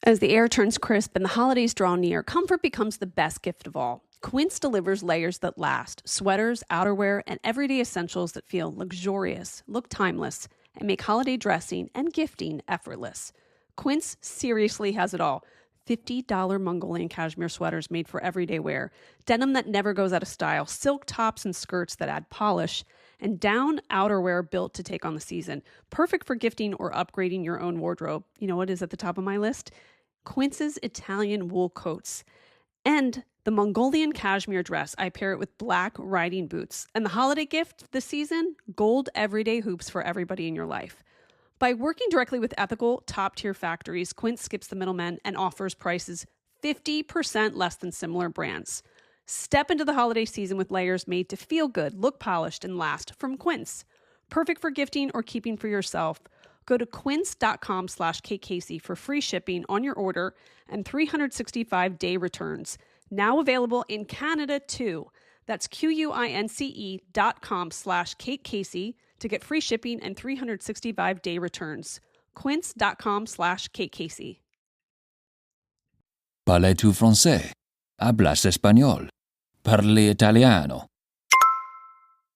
As the air turns crisp and the holidays draw near, comfort becomes the best gift of all. Quince delivers layers that last, sweaters, outerwear, and everyday essentials that feel luxurious, look timeless, and make holiday dressing and gifting effortless. Quince seriously has it all. $50 Mongolian cashmere sweaters made for everyday wear, denim that never goes out of style, silk tops and skirts that add polish, and down outerwear built to take on the season. Perfect for gifting or upgrading your own wardrobe. You know what is at the top of my list? Quince's Italian wool coats. And the Mongolian cashmere dress, I pair it with black riding boots. And the holiday gift this season? Gold everyday hoops for everybody in your life. By working directly with ethical, top-tier factories, Quince skips the middlemen and offers prices 50% less than similar brands. Step into the holiday season with layers made to feel good, look polished, and last from Quince. Perfect for gifting or keeping for yourself. Go to quince.com/KKC for free shipping on your order and 365-day returns. Now available in Canada too. That's QUINCE.com/KateCasey to get free shipping and 365-day returns. Quince.com/KateCasey. Parles-tu français? Hablas español? Parli italiano?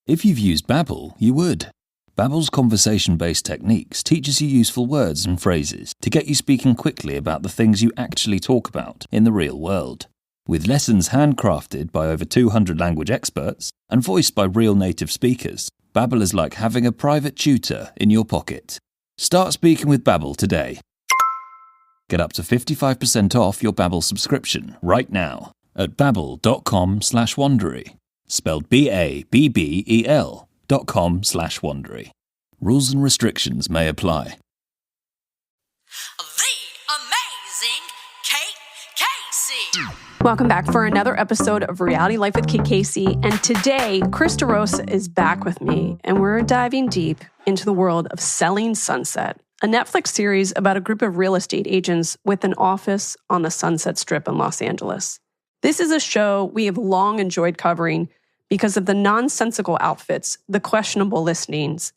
If you've used Babbel, you would. Babbel's conversation-based techniques teaches you useful words and phrases to get you speaking quickly about the things you actually talk about in the real world. With lessons handcrafted by over 200 language experts and voiced by real native speakers, Babbel is like having a private tutor in your pocket. Start speaking with Babbel today. Get up to 55% off your Babbel subscription right now at babbel.com/Wondery. Spelled BABBEL.com/Wondery. Rules and restrictions may apply. The amazing Kate Casey. Welcome back for another episode of Reality Life with Kate Casey. And today, Chris DeRosa is back with me, and we're diving deep into the world of Selling Sunset, a Netflix series about a group of real estate agents with an office on the Sunset Strip in Los Angeles. This is a show we have long enjoyed covering because of the nonsensical outfits, the questionable listings,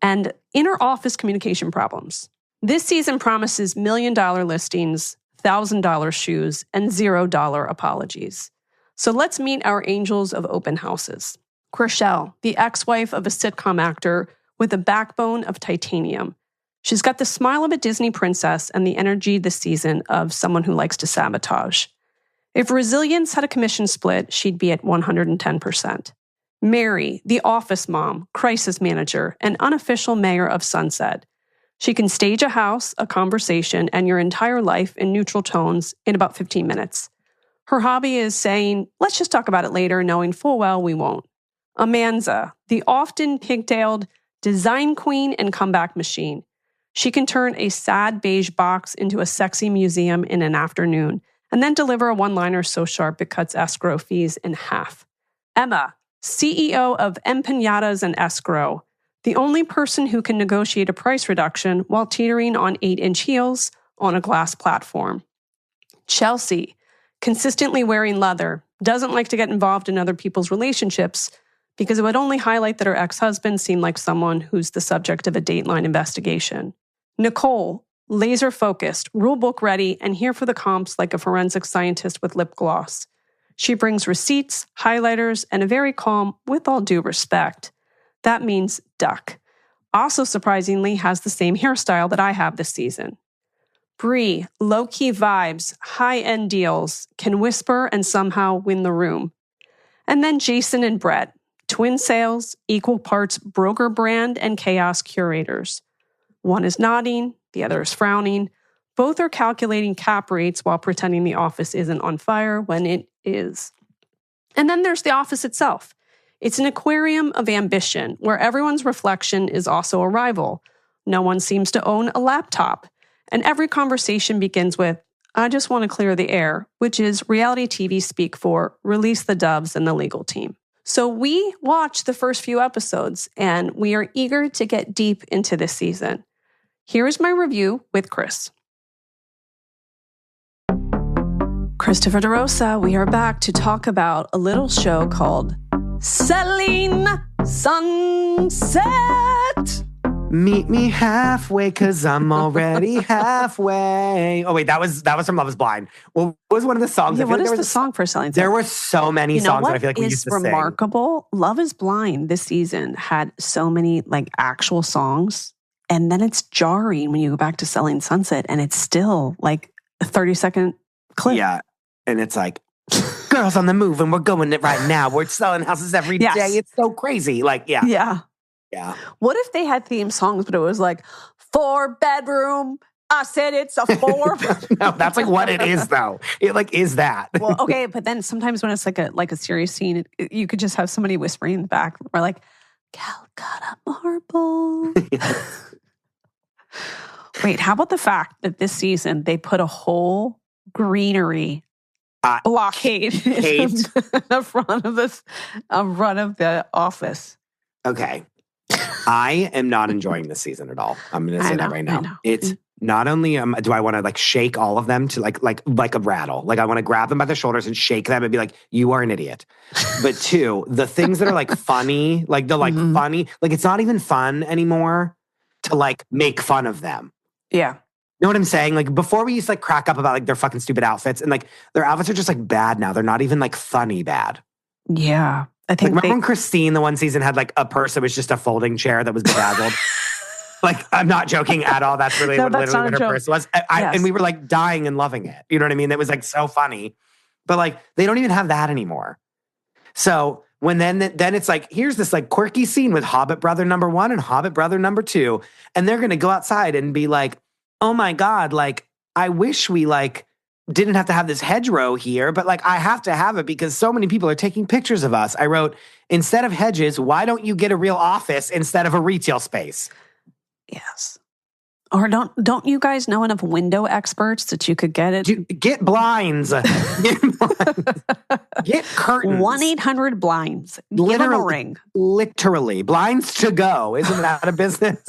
and inner office communication problems. This season promises $1 million listings, $1,000 shoes, and $0 apologies. So let's meet our angels of open houses. Chrishell, the ex-wife of a sitcom actor with a backbone of titanium. She's got the smile of a Disney princess and the energy this season of someone who likes to sabotage. If resilience had a commission split, she'd be at 110%. Mary, the office mom, crisis manager, and unofficial mayor of Sunset. She can stage a house, a conversation, and your entire life in neutral tones in about 15 minutes. Her hobby is saying, let's just talk about it later, knowing full well we won't. Amanza, the often pigtailed design queen and comeback machine. She can turn a sad beige box into a sexy museum in an afternoon, and then deliver a one-liner so sharp it cuts escrow fees in half. Emma, CEO of Empanadas and Escrow, the only person who can negotiate a price reduction while teetering on 8-inch heels on a glass platform. Chelsea, consistently wearing leather, doesn't like to get involved in other people's relationships because it would only highlight that her ex-husband seemed like someone who's the subject of a Dateline investigation. Nicole, laser-focused, rulebook ready, and here for the comps like a forensic scientist with lip gloss. She brings receipts, highlighters, and a very calm, with all due respect. That means duck. Also surprisingly has the same hairstyle that I have this season. Bree, low-key vibes, high-end deals, can whisper and somehow win the room. And then Jason and Brett, twin sales, equal parts broker brand and chaos curators. One is nodding, the other is frowning. Both are calculating cap rates while pretending the office isn't on fire when it is. And then there's the office itself. It's an aquarium of ambition where everyone's reflection is also a rival. No one seems to own a laptop. And every conversation begins with, I just want to clear the air, which is reality TV speak for release the doves and the legal team. So we watched the first few episodes and we are eager to get deep into this season. Here is my review with Chris. Christopher DeRosa, we are back to talk about a little show called Selling Sunset. Meet me halfway, cause I'm already halfway. Oh wait, that was from Love Is Blind. What was one of the songs? Yeah, what is the song for Selling Sunset? There were so many songs that I feel like we used to sing. Remarkable? Love Is Blind this season had so many like actual songs, and then it's jarring when you go back to Selling Sunset, and it's still like a 30-second clip. Yeah, and it's like, girls on the move, and we're going it right now. We're selling houses every day. It's so crazy. Like, yeah. What if they had theme songs, but it was like 4-bedroom? I said it's a 4. No, that's like what it is, though. It like is that. Well, okay, but then sometimes when it's like a serious scene, you could just have somebody whispering in the back, or like Calcutta Marble. Wait, how about the fact that this season they put a whole greenery blockade in the front of the office? Okay. I am not enjoying this season at all. I'm going to say that right now. It's not only do I want to like shake all of them to like a rattle. Like I want to grab them by the shoulders and shake them and be like, you are an idiot. But two, the things that are like funny, like the like funny, like it's not even fun anymore to like make fun of them. Yeah. You know what I'm saying? Like before we used to like crack up about like their fucking stupid outfits, and like their outfits are just like bad now. They're not even like funny bad. Yeah. I think like, remember when Christine, the one season, had like a purse that was just a folding chair that was bedazzled? Like, I'm not joking at all. That's really literally what her purse was. And we were like dying and loving it. You know what I mean? It was like so funny. But like, they don't even have that anymore. So when then it's like, here's this like quirky scene with Hobbit Brother number 1 and Hobbit Brother number 2. And they're going to go outside and be like, oh my God, like, I wish we like didn't have to have this hedgerow here, but like I have to have it because so many people are taking pictures of us. I wrote, instead of hedges, why don't you get a real office instead of a retail space? Yes. Or don't you guys know enough window experts that you could get it? Get blinds. Get curtains. 1-800-BLINDS. Give them a ring. Literally. Blinds to go. Isn't that a business?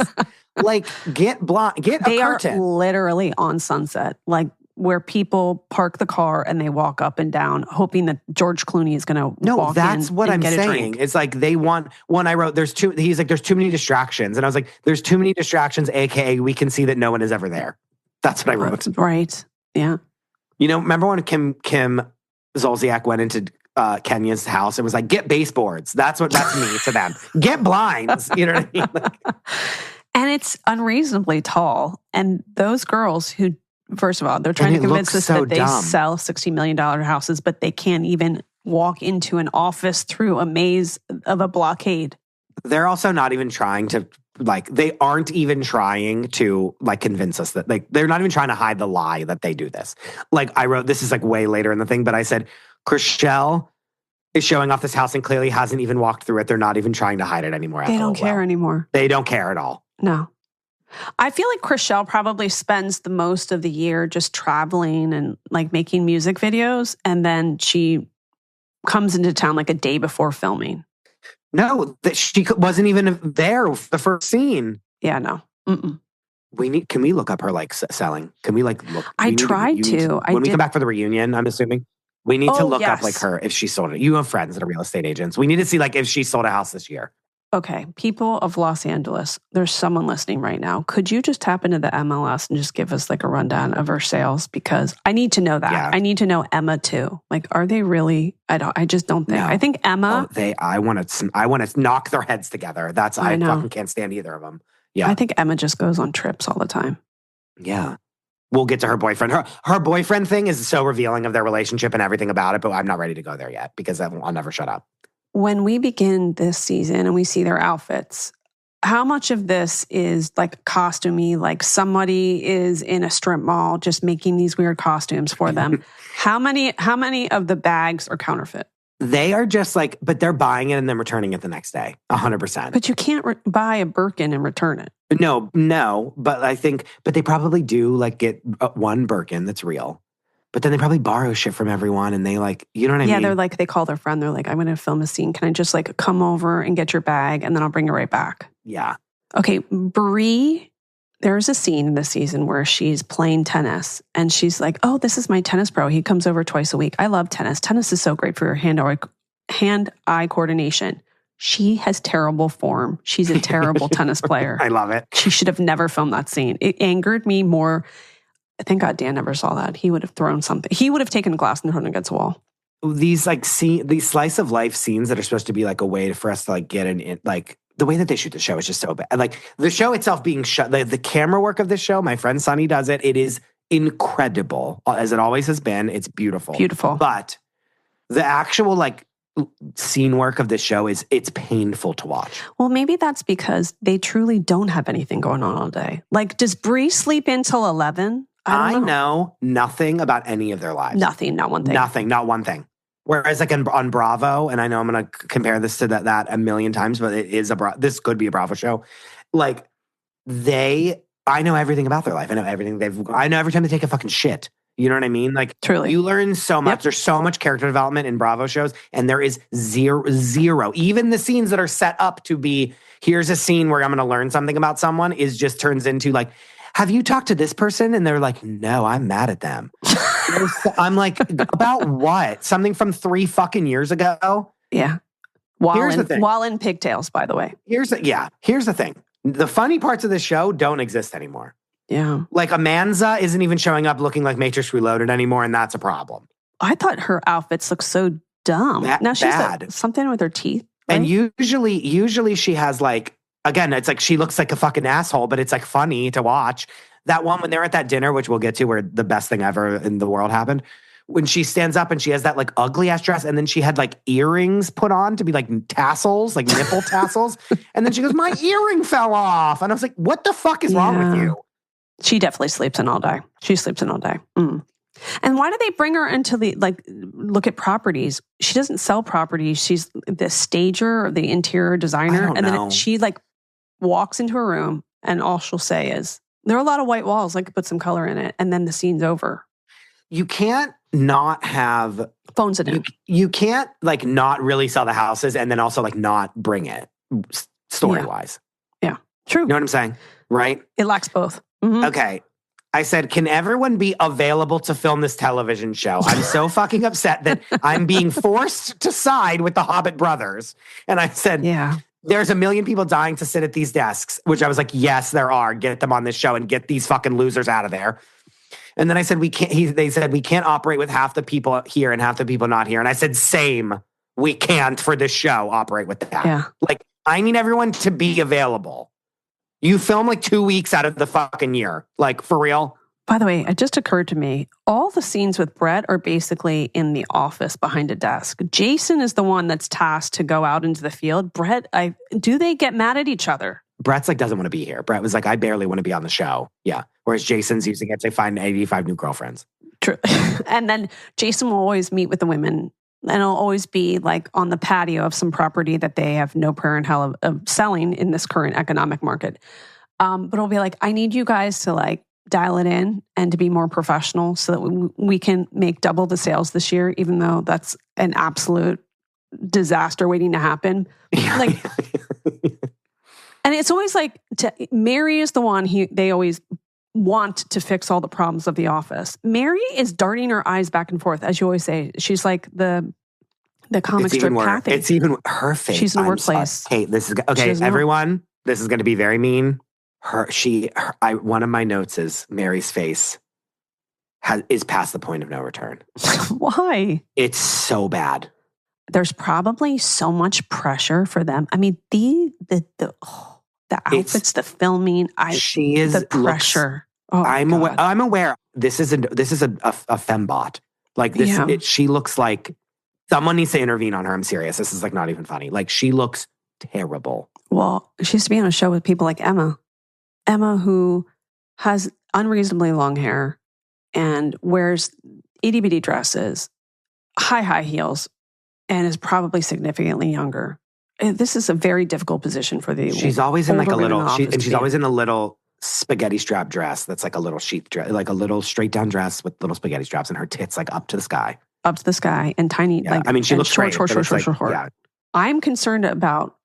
Like, get a curtain. They are literally on Sunset. Like, where people park the car and they walk up and down, hoping that George Clooney is going to walk in. No, that's what I'm saying. It's like they want one. I wrote, there's too many distractions. And I was like, there's too many distractions, AKA we can see that no one is ever there. That's what I wrote. Right. Yeah. You know, remember when Kim Zolciak went into Kenya's house and was like, get baseboards. That's me to them. Get blinds. You know what I mean? Like, and it's unreasonably tall. And those girls who, first of all, they're trying to convince us that they sell $60 million houses, but they can't even walk into an office through a maze of a blockade. They're also not even trying to, like, they aren't even trying to, like, convince us that, like, they're not even trying to hide the lie that they do this. Like, I wrote, this is, like, way later in the thing, but I said, Chrishell is showing off this house and clearly hasn't even walked through it. They're not even trying to hide it anymore. They don't care anymore. They don't care at all. No. I feel like Chrishell probably spends the most of the year just traveling and like making music videos. And then she comes into town like a day before filming. No, that she wasn't even there for the first scene. Yeah, no. Mm-mm. Can we look up her like selling? Can we like look? I tried to. When we come back for the reunion, I'm assuming we need to look up like her, if she sold it. You have friends that are real estate agents. We need to see like if she sold a house this year. Okay, people of Los Angeles, there's someone listening right now. Could you just tap into the MLS and just give us like a rundown of her sales? Because I need to know that. Yeah. I need to know Emma too. Like, are they really? I just don't think. No. I think Emma. I want to knock their heads together. I fucking can't stand either of them. Yeah, I think Emma just goes on trips all the time. Yeah. We'll get to her boyfriend. Her boyfriend thing is so revealing of their relationship and everything about it, but I'm not ready to go there yet because I'll never shut up. When we begin this season and we see their outfits, how much of this is like costumey, like somebody is in a strip mall just making these weird costumes for them? How many of the bags are counterfeit? They are just like, but they're buying it and then returning it the next day, 100%. But you can't buy a Birkin and return it. No, but they probably do like get one Birkin that's real. But then they probably borrow shit from everyone and they like, you know what I mean? Yeah, they're like, they call their friend. They're like, I'm going to film a scene. Can I just like come over and get your bag and then I'll bring it right back? Yeah. Okay, Brie, there's a scene in this season where she's playing tennis and she's like, oh, this is my tennis pro. He comes over twice a week. I love tennis. Tennis is so great for your hand-eye coordination. She has terrible form. She's a terrible tennis player. I love it. She should have never filmed that scene. It angered me more. Thank God Dan never saw that. He would have thrown something. He would have taken a glass and thrown it against a wall. These these slice of life scenes that are supposed to be like a way for us to like get in, like the way that they shoot the show is just so bad. And like the show itself being shot, the camera work of this show, my friend Sunny does it. It is incredible, as it always has been. It's beautiful. Beautiful. But the actual like scene work of this show it's painful to watch. Well, maybe that's because they truly don't have anything going on all day. Like, does Bree sleep until 11? I know nothing about any of their lives. Nothing, not one thing. Nothing, not one thing. Whereas like on Bravo, and I know I'm going to compare this to that a million times, but it is this could be a Bravo show. Like I know everything about their life. I know everything I know every time they take a fucking shit. You know what I mean? Like, truly, you learn so much. Yep. There's so much character development in Bravo shows, and there is zero. Even the scenes that are set up to be, here's a scene where I'm going to learn something about someone, is just turns into like, have you talked to this person? And they're like, no, I'm mad at them. I'm like, about what? Something from 3 fucking years ago? Yeah. While in pigtails, by the way. Here's the thing. The funny parts of the show don't exist anymore. Yeah. Like Amanza isn't even showing up looking like Matrix Reloaded anymore, and that's a problem. I thought her outfits looked so dumb. Now she's bad. Something with her teeth. Right? And usually she has like, again, it's like she looks like a fucking asshole, but it's like funny to watch. That one when they're at that dinner, which we'll get to, where the best thing ever in the world happened, when she stands up and she has that like ugly ass dress, and then she had like earrings put on to be like tassels, like nipple tassels. And then she goes, my earring fell off. And I was like, what the fuck is wrong with you? She definitely sleeps in all day. She sleeps in all day. Mm. And why do they bring her into look at properties? She doesn't sell properties. She's the stager or the interior designer. Then she like walks into a room and all she'll say is, there are a lot of white walls. I could put some color in it. And then the scene's over. You can't not have phones it in. You can't like not really sell the houses and then also like not bring it story-wise. Yeah. True. You know what I'm saying? Right? It lacks both. Mm-hmm. Okay. I said, can everyone be available to film this television show? I'm so fucking upset that I'm being forced to side with the Hobbit brothers. And I said, there's a million people dying to sit at these desks, which I was like, yes, there are. Get them on this show and get these fucking losers out of there. And then I said, they said, we can't operate with half the people here and half the people not here. And I said, same. We can't for this show operate with that. Yeah. Like, I need everyone to be available. You film like 2 weeks out of the fucking year. Like, for real? By the way, it just occurred to me, all the scenes with Brett are basically in the office behind a desk. Jason is the one that's tasked to go out into the field. Brett, do they get mad at each other? Brett's like, doesn't want to be here. Brett was like, I barely want to be on the show. Yeah. Whereas Jason's using it to find 85 new girlfriends. True. And then Jason will always meet with the women. And it'll always be like on the patio of some property that they have no prayer in hell of selling in this current economic market. But it'll be like, I need you guys to like dial it in and to be more professional so that we can make double the sales this year, even though that's an absolute disaster waiting to happen. Like, and it's always like, Mary is the one they always want to fix all the problems of the office. Mary is darting her eyes back and forth, as you always say. She's like the comic strip Kathy. It's even her face. She's in the workplace. Hey, this is okay. Everyone, this is going to be very mean. One of my notes is Mary's face is past the point of no return. Why? It's so bad. There's probably so much pressure for them. I mean, the outfits, the filming, the pressure. I'm aware. This is a fembot. Like this, she looks like someone needs to intervene on her. I'm serious. This is like not even funny. Like she looks terrible. Well, she used to be on a show with people like Emma, who has unreasonably long hair and wears itty bitty dresses, high heels, and is probably significantly younger. This is a very difficult position for the. She's always in like a little, she's always in a little spaghetti strap dress that's like a little sheath dress, like a little straight down dress with little spaghetti straps, and her tits like up to the sky. Up to the sky and tiny. Yeah. Like, I mean, she looks short. Yeah. I'm concerned about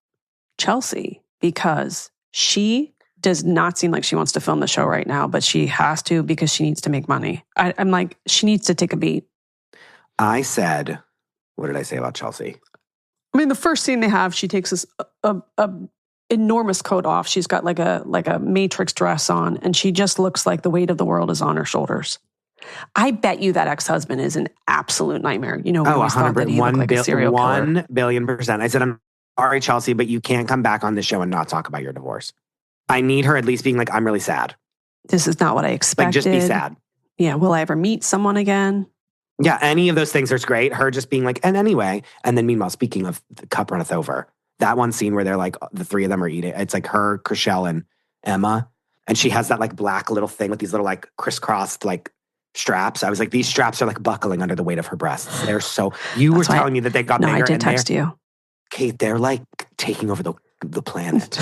Chelsea because she does not seem like she wants to film the show right now, but she has to because she needs to make money. I'm like, she needs to take a beat. I said, what did I say about Chelsea? I mean, the first scene they have, she takes this a enormous coat off. She's got like a Matrix dress on, and she just looks like the weight of the world is on her shoulders. I bet you that ex-husband is an absolute nightmare. You know, we always thought that he looked like a serial killer. 1 billion%. I said, I'm sorry, Chelsea, but you can't come back on this show and not talk about your divorce. I need her at least being like, I'm really sad. This is not what I expected. Like, just be sad. Yeah. Will I ever meet someone again? Yeah. Any of those things are great. Her just being like, and anyway. And then meanwhile, speaking of the cup runneth over, that one scene where they're like, the three of them are eating. It's like her, Chrishell, and Emma. And she has that like black little thing with these little like crisscrossed like straps. I was like, these straps are like buckling under the weight of her breasts. They're so, you were telling me that they got bigger. No, I did text you. Kate, they're like taking over the planet.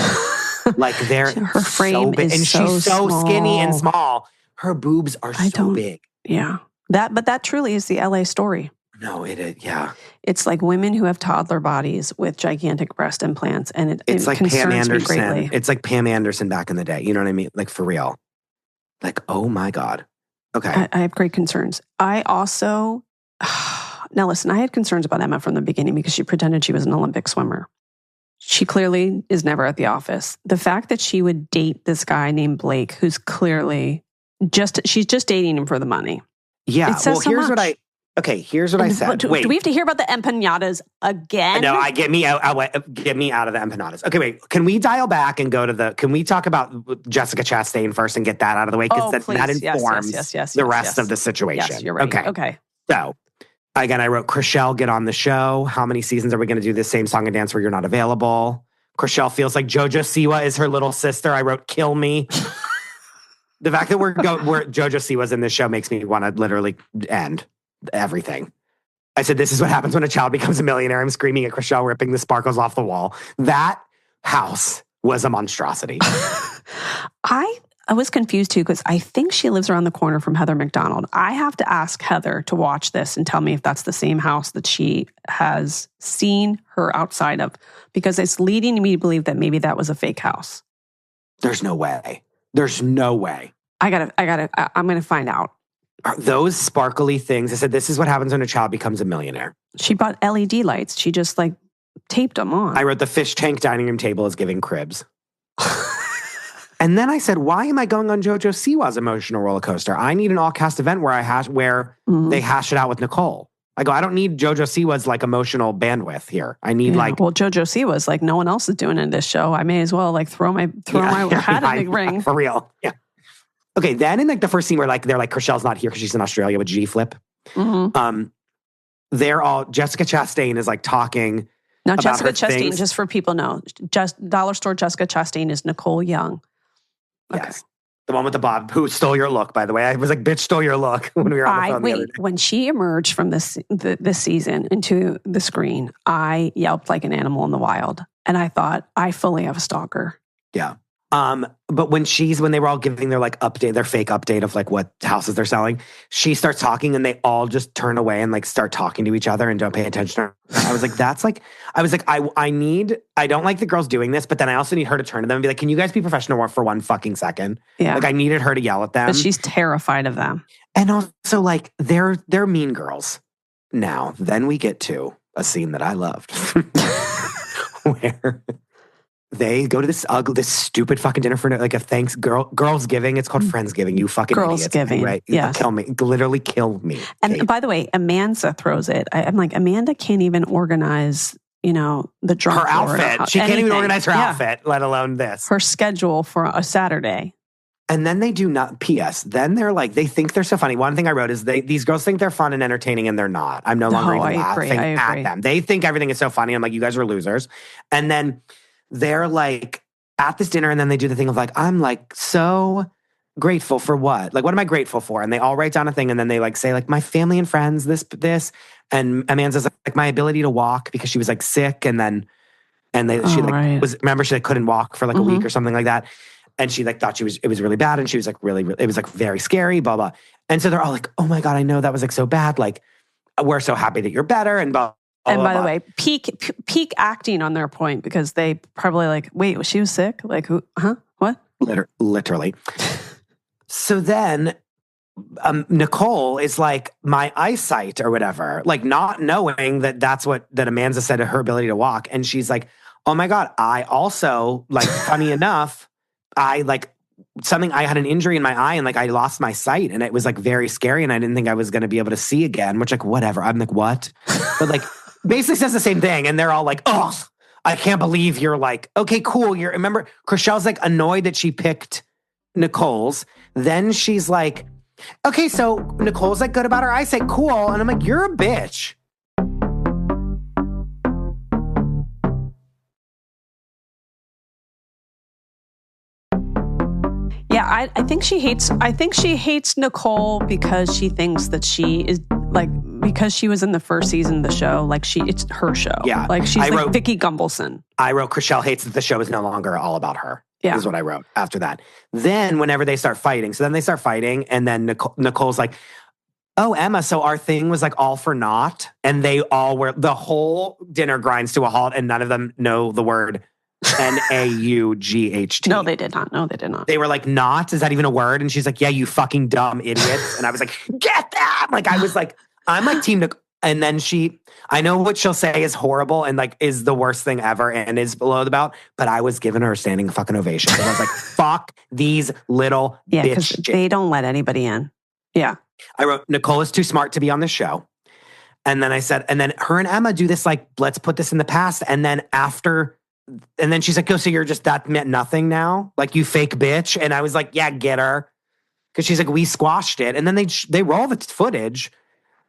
Like they're her frame so big. is and so she's so small. Skinny and small. Her boobs are so big. Yeah. But that truly is the LA story. No, it is. Yeah. It's like women who have toddler bodies with gigantic breast implants. And it's like concerns Pam Anderson. me greatly. It's like Pam Anderson back in the day. You know what I mean? Like for real. Like, oh my God. Okay. I have great concerns. I also, now listen, I had concerns about Emma from the beginning because she pretended she was an Olympic swimmer. She clearly is never at the office. The fact that she would date this guy named Blake, who's clearly she's just dating him for the money. Yeah. It says here's much. Here's what I said. Wait, do we have to hear about the empanadas again? No, get me out of the empanadas. Okay, wait. Can we dial back and go to can we talk about Jessica Chastain first and get that out of the way? Because that informs the rest of the situation. Yes, you're right. Okay. So, again, I wrote, Chrishell, get on the show. How many seasons are we going to do this same song and dance where you're not available? Chrishell feels like JoJo Siwa is her little sister. I wrote, kill me. The fact that we're JoJo Siwa's in this show makes me want to literally end everything. I said, this is what happens when a child becomes a millionaire. I'm screaming at Chrishell, ripping the sparkles off the wall. That house was a monstrosity. I was confused too because I think she lives around the corner from Heather McDonald. I have to ask Heather to watch this and tell me if that's the same house that she has seen her outside of, because it's leading me to believe that maybe that was a fake house. There's no way. There's no way. I'm going to find out. Are those sparkly things? I said, this is what happens when a child becomes a millionaire. She bought LED lights. She just like taped them on. I wrote, the fish tank dining room table is giving cribs. And then I said, why am I going on JoJo Siwa's emotional roller coaster? I need an all-cast event where they hash it out with Nicole. I go, I don't need JoJo Siwa's like emotional bandwidth here. I need well, JoJo Siwa's like, no one else is doing it in this show. I may as well like throw my hat in the ring. For real. Yeah. Okay, then in like the first scene where like they're like, Chrishell's not here because she's in Australia with G Flip. Mm-hmm. They're all, Jessica Chastain is like talking. Now, about Jessica her Chastain, things. just for people know, just Dollar Store Jessica Chastain is Nicole Young. Okay. Yes. The one with the bob who stole your look, by the way. I was like, bitch stole your look when we were on the phone the other day. When she emerged from this season into the screen, I yelped like an animal in the wild. And I thought, I fully have a stalker. Yeah. But when they were all giving their like update, their fake update of like what houses they're selling, she starts talking and they all just turn away and like start talking to each other and don't pay attention to her. I was like, I don't like the girls doing this, but then I also need her to turn to them and be like, can you guys be professional for one fucking second? Yeah. Like I needed her to yell at them. But she's terrified of them. And also like they're mean girls. Now, then we get to a scene that I loved where they go to this stupid fucking dinner for like a girls giving. It's called Friendsgiving. You fucking girls idiots. giving, right? Yes. Kill me, literally kill me. And by the way, Amanda throws it. I'm like, Amanda can't even organize, the drunk her outfit. She can't even organize her outfit, let alone this. Her schedule for a Saturday. And then they do not. P.S. Then they're like, they think they're so funny. One thing I wrote is these girls think they're fun and entertaining, and they're not. I'm no longer even laughing at them. They think everything is so funny. I'm like, you guys are losers. And then they're like at this dinner and then they do the thing of like, I'm like so grateful for what? Like, what am I grateful for? And they all write down a thing and then they like say like my family and friends, this. And Amanda's like my ability to walk because she was like sick. And then, remember she like couldn't walk for like a week or something like that. And she like thought it was really bad. And she was like, it was like very scary, blah, blah. And so they're all like, oh my God, I know that was like so bad. Like, we're so happy that you're better and blah. And by the way, peak acting on their point because they probably like, wait, she was sick? Like who? Huh? What? Literally. So then Nicole is like, my eyesight or whatever, like not knowing that that's what that Amanda said to her ability to walk. And she's like, oh my God, I also, like, funny enough, I had an injury in my eye and like I lost my sight and it was like very scary and I didn't think I was going to be able to see again, which like, whatever. I'm like, what? But like basically says the same thing. And they're all like, oh, I can't believe you're like, okay, cool. Remember, Chrishell's like annoyed that she picked Nicole's. Then she's like, okay, so Nicole's like good about her eyesight. Cool. And I'm like, you're a bitch. Yeah, I think she hates Nicole because she thinks that she is like, because she was in the first season of the show, like it's her show. Yeah. Like she's like Vicky Gumbelson. I wrote Chrishell hates that the show is no longer all about her. Yeah. Is what I wrote after that. Then whenever they start fighting, and then Nicole's like, oh, Emma, so our thing was like all for naught. And they all were, the whole dinner grinds to a halt and none of them know the word N-A-U-G-H-T. No, they did not. They were like, not? Is that even a word? And she's like, yeah, you fucking dumb idiots. And I was like, get that! Like, I was like, I'm like team Nicole. And then I know what she'll say is horrible and like is the worst thing ever and is below the belt, but I was giving her a standing fucking ovation. I was like, fuck these little bitches. They don't let anybody in. Yeah. I wrote, Nicole is too smart to be on this show. And then I said, and then her and Emma do this, like, let's put this in the past. And then she's like, oh, so you're just, that meant nothing now? Like, you fake bitch? And I was like, yeah, get her. Because she's like, we squashed it. And then they roll the footage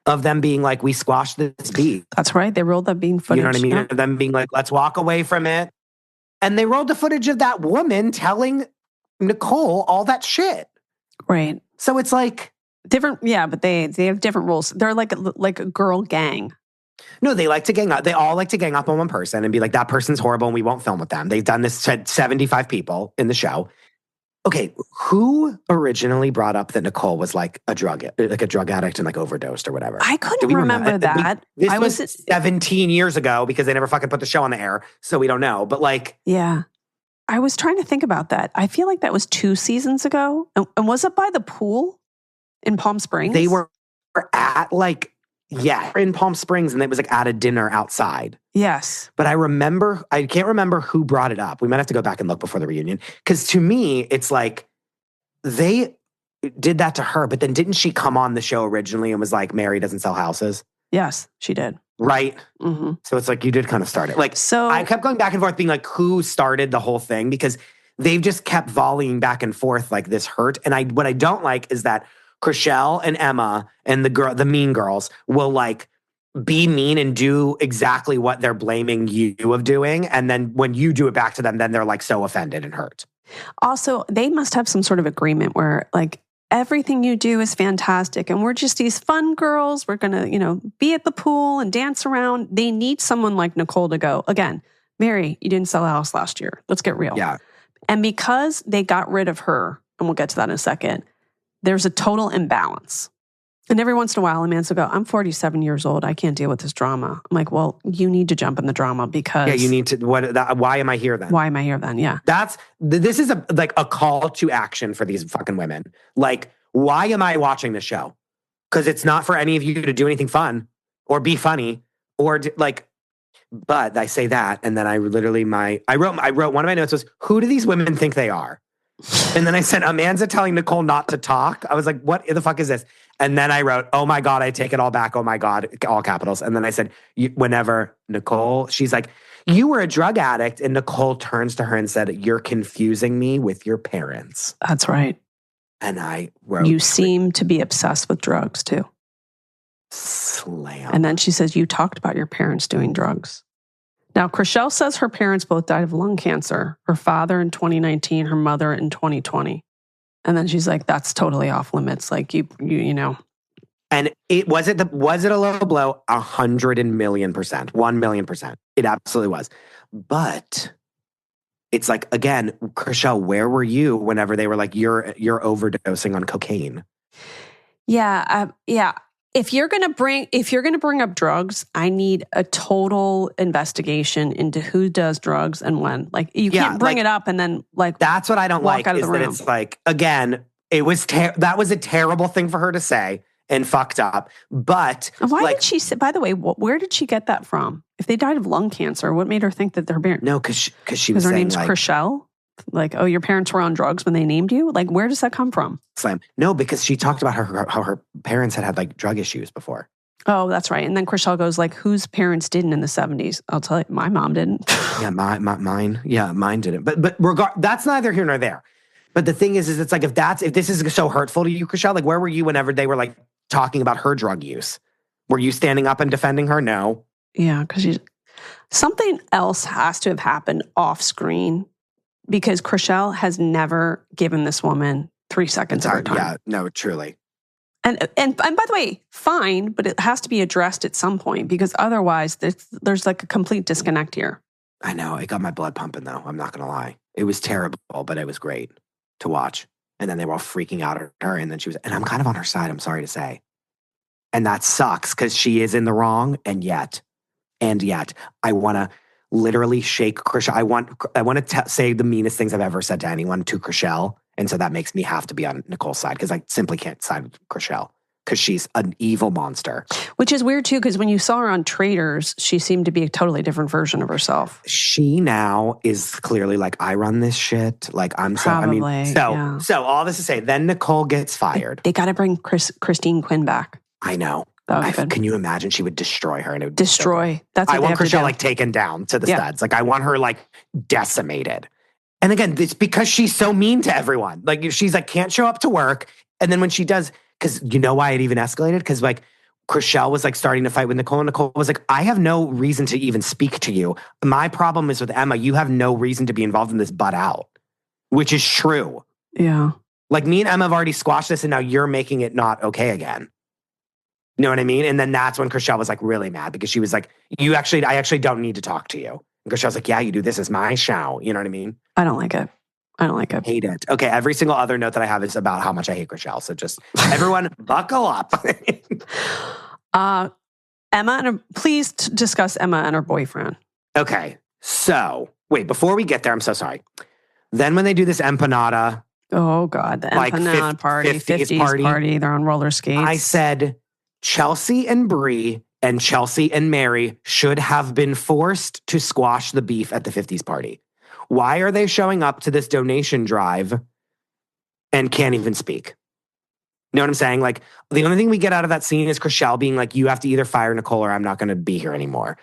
of them being like, we squashed this beat. That's right. They rolled that beat footage. You know what I mean? Yeah. Them being like, let's walk away from it. And they rolled the footage of that woman telling Nicole all that shit. Right. So it's like different. Yeah, but they have different rules. They're like a girl gang. No, they like to gang up. They all like to gang up on one person and be like, that person's horrible and we won't film with them. They've done this to 75 people in the show. Okay, who originally brought up that Nicole was like a drug addict and like overdosed or whatever? I couldn't remember that. This was 17 years ago because they never fucking put the show on the air, so we don't know. But like, yeah, I was trying to think about that. I feel like that was 2 seasons ago. And was it by the pool in Palm Springs? They were at like, yeah, in Palm Springs, and it was like at a dinner outside. Yes. But I can't remember who brought it up. We might have to go back and look before the reunion. Because to me, it's like, they did that to her, but then didn't she come on the show originally and was like, Mary doesn't sell houses? Yes, she did. Right? Mm-hmm. So it's like, you did kind of start it. Like, so I kept going back and forth being like, who started the whole thing? Because they've just kept volleying back and forth like this hurt. And what I don't like is that Chrishell and Emma and the mean girls will like be mean and do exactly what they're blaming you of doing. And then when you do it back to them, then they're like so offended and hurt. Also, they must have some sort of agreement where like everything you do is fantastic and we're just these fun girls. We're going to, be at the pool and dance around. They need someone like Nicole to go, again, Mary, you didn't sell a house last year. Let's get real. Yeah. And because they got rid of her, and we'll get to that in a second, there's a total imbalance. And every once in a while, Amanda will go, I'm 47 years old. I can't deal with this drama. I'm like, well, you need to jump in the drama because... Yeah, you need to... why am I here then? Why am I here then? Yeah. This is a call to action for these fucking women. Like, why am I watching this show? Because it's not for any of you to do anything fun or be funny or but I say that, and then I literally I wrote one of my notes was, who do these women think they are? And then I said, Amanda telling Nicole not to talk. I was like, what the fuck is this? And then I wrote, oh my God, I take it all back. Oh my God, all capitals. And then I said, whenever Nicole, she's like, you were a drug addict. And Nicole turns to her and said, you're confusing me with your parents. That's right. And I wrote, you seem to be obsessed with drugs too. Slam. And then she says, you talked about your parents doing drugs. Now, Chrishell says her parents both died of lung cancer. Her father in 2019, her mother in 2020. And then she's like, that's totally off limits. Like, you know. And was it a low blow? 100,000,000%. 1,000,000%. It absolutely was. But it's like, again, Chrishell, where were you whenever they were like, you're overdosing on cocaine? Yeah. Yeah. If you're gonna bring up drugs, I need a total investigation into who does drugs and when. Like, you can't bring it up and then like, that's what I don't like out of is the that room. it's like, again, It was that was a terrible thing for her to say and fucked up. But why did she say, by the way, where did she get that from? If they died of lung cancer, what made her think that their parents? No, because she was her saying name's Chriselle? Like, oh, your parents were on drugs when they named you? Like, where does that come from? Slam. No, because she talked about how her parents had like drug issues before. Oh, that's right. And then Chriselle goes like, whose parents didn't in the 70s? I'll tell you, my mom didn't. Yeah, mine. Yeah, mine didn't. But that's neither here nor there. But the thing is it's like, if this is so hurtful to you, Chriselle, like where were you whenever they were like talking about her drug use? Were you standing up and defending her? No. Yeah, because something else has to have happened off screen, because Chriselle has never given this woman 3 seconds of her time. Yeah, no, truly. And by the way, fine, but it has to be addressed at some point, because otherwise there's like a complete disconnect here. I know. It got my blood pumping though. I'm not going to lie. It was terrible, but it was great to watch. And then they were all freaking out at her. And then and I'm kind of on her side, I'm sorry to say. And that sucks because she is in the wrong. And yet, I want to literally shake Chriselle. I want to say the meanest things I've ever said to anyone to Chriselle. And so that makes me have to be on Nicole's side, because I simply can't side with Chriselle because she's an evil monster. Which is weird too, because when you saw her on Traitors, she seemed to be a totally different version of herself. She now is clearly like, I run this shit. Like I'm Probably, so all this to say, then Nicole gets fired. They got to bring Christine Quinn back. I know. Can you imagine? She would destroy her, and it would destroy. So that's what I want Chriselle like taken down to the studs. Like I want her like decimated. And again, it's because she's so mean to everyone. Like she's like can't show up to work, and then when she does, because you know why it even escalated? Because like Chriselle was like starting to fight with Nicole, and Nicole was like, I have no reason to even speak to you. My problem is with Emma. You have no reason to be involved in this butt out, which is true. Yeah. Like me and Emma have already squashed this, and now you're making it not okay again. You know what I mean? And then that's when Chriselle was like really mad, because she was like, I actually don't need to talk to you. And Chriselle's like, yeah, you do. This is my show. You know what I mean? I don't like it. Hate it. Okay, every single other note that I have is about how much I hate Chriselle. So just everyone buckle up. Please discuss Emma and her boyfriend. Okay, so wait, before we get there, I'm so sorry. Then when they do this empanada. Oh God, the empanada party, 50s party. They're on roller skates. I said Chelsea and Brie and Chelsea and Mary should have been forced to squash the beef at the 50s party. Why are they showing up to this donation drive and can't even speak? You know what I'm saying? Like, the only thing we get out of that scene is Chriselle being like, you have to either fire Nicole or I'm not going to be here anymore.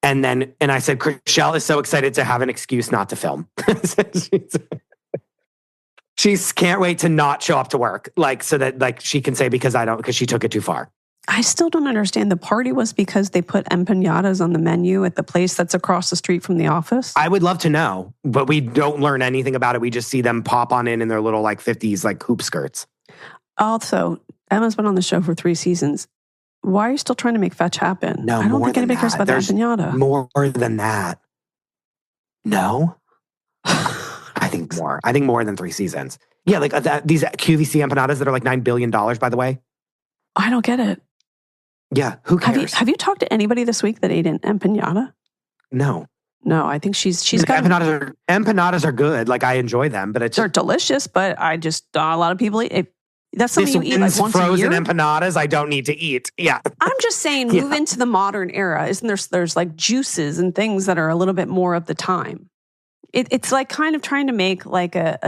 And I said, Chriselle is so excited to have an excuse not to film. She can't wait to not show up to work. Like, so that like she can say, because she took it too far. I still don't understand. The party was because they put empanadas on the menu at the place that's across the street from the office? I would love to know, but we don't learn anything about it. We just see them pop on in their little like 50s like hoop skirts. Also, Emma's been on the show for 3 seasons. Why are you still trying to make fetch happen? No, I don't think anybody cares about the empanada. More than that. No? I think more. I think more than 3 seasons. Yeah, like these QVC empanadas that are like $9 billion, by the way. I don't get it. Yeah, who cares? Have you talked to anybody this week that ate an empanada? No. No, I think she's got empanadas are good. Like I enjoy them, but they're delicious. But I just a lot of people eat. That's something you eat like once a year. Frozen empanadas, I don't need to eat. Yeah, I'm just saying, move into the modern era. Isn't there's like juices and things that are a little bit more of the time. It's like kind of trying to make like a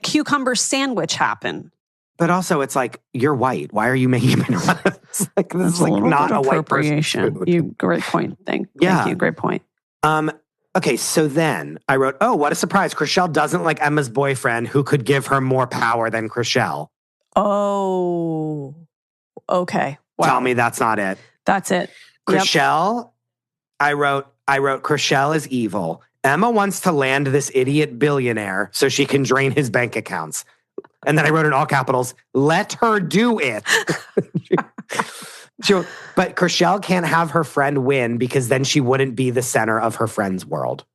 cucumber sandwich happen. But also, it's like, you're white. Why are you making empanadas? Like, this is like not a white person's food. You great point. Thank you. Great point. Okay, so then I wrote, oh, what a surprise. Chriselle doesn't like Emma's boyfriend, who could give her more power than Chriselle. Oh, okay. Wow. Tell me that's not it. That's it. Chriselle, yep. I wrote Chriselle is evil. Emma wants to land this idiot billionaire so she can drain his bank accounts. And then I wrote in all capitals, let her do it. But Chriselle can't have her friend win because then she wouldn't be the center of her friend's world.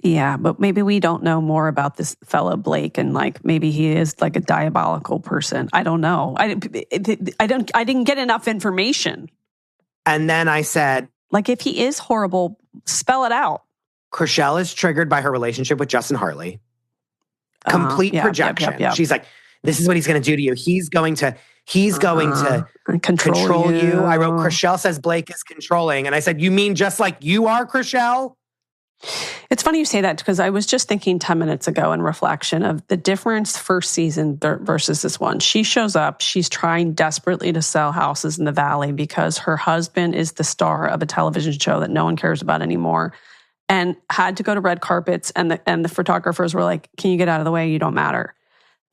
Yeah, but maybe we don't know more about this fella Blake, and like maybe he is like a diabolical person. I don't know. I didn't get enough information. And then I said, like, if he is horrible, spell it out. Chriselle is triggered by her relationship with Justin Hartley. Complete projection. Yep. She's like, this is what he's going to do to you. He's going to control you. I wrote, Chrishell says Blake is controlling. And I said, you mean just like you are, Chrishell? It's funny you say that because I was just thinking 10 minutes ago in reflection of the difference first season versus this one. She shows up. She's trying desperately to sell houses in the Valley because her husband is the star of a television show that no one cares about anymore and had to go to red carpets. And the photographers were like, can you get out of the way? You don't matter.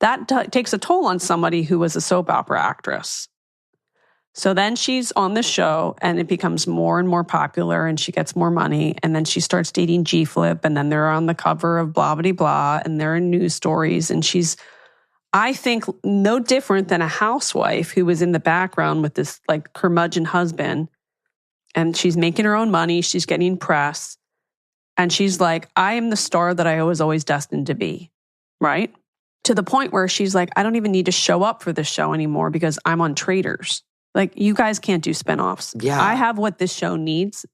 That takes a toll on somebody who was a soap opera actress. So then she's on the show and it becomes more and more popular and she gets more money. And then she starts dating G-Flip and then they're on the cover of blah, blah, blah. And they're in news stories. And she's, I think, no different than a housewife who was in the background with this like curmudgeon husband. And she's making her own money. She's getting press. And she's like, I am the star that I was always destined to be. Right? To the point where she's like, I don't even need to show up for this show anymore because I'm on Traitors. Like, you guys can't do spinoffs. Yeah. I have what this show needs.